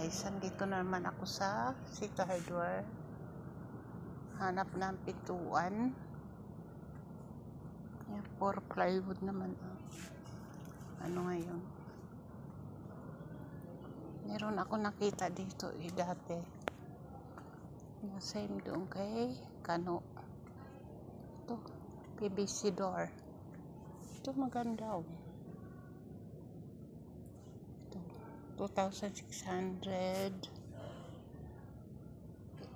guys, andito na naman ako sa City Hardware. Hanap ng pintuan. Yan, for plywood naman. Ano ngayon? Meron ako nakita dito dati. Same doon kay Kano. Ito, PVC door. Ito maganda oh. 2,600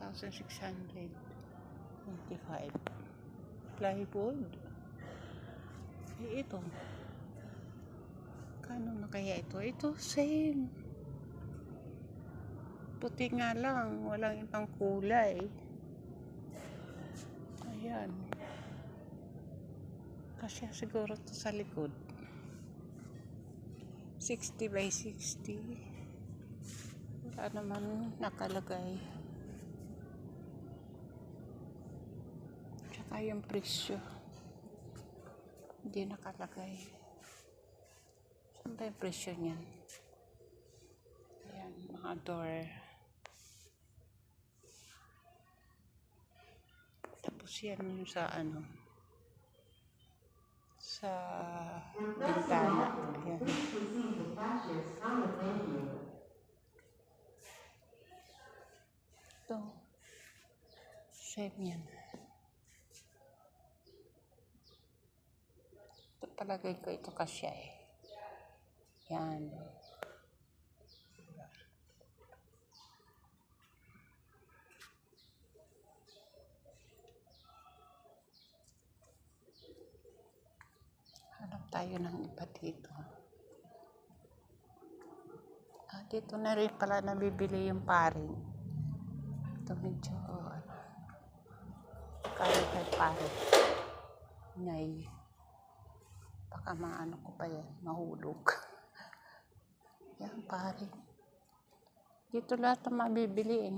2,625 plywood. Ito kano na kaya ito same, puti nga lang, walang ibang kulay. Ayan, kasi siguro to sa likod. 60 by 60. Wala naman nakalagay. Tsaka yung presyo hindi nakalagay. Saan ba yung presyo niyan? Ayan, mga door. Tapos yan yung sa sa bintana. Ayan. Ito. Same yan. Ito palagay ko ito kasya eh. Yan. Hanap tayo ng iba dito. Dito na rin pala nabibili yung paring. Ito medyo kay paring. Ngay. Baka maano ko pa yan, mahulog. Yan paring. Dito lahat ang mabibili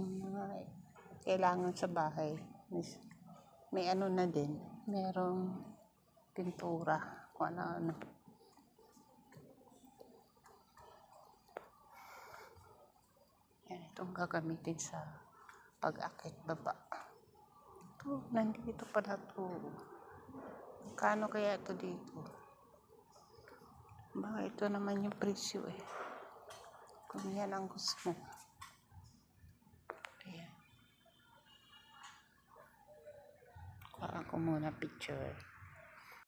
kailangan sa bahay. May ano na din. Merong pintura. Kung ano. Yan, itong gagamitin sa pag-akit baba. Ito, nandito pala ito. Kano kaya ito dito? Baka ito naman yung presyo eh. Kung yan ang gusto mo. Ayan. Kuha ko muna picture.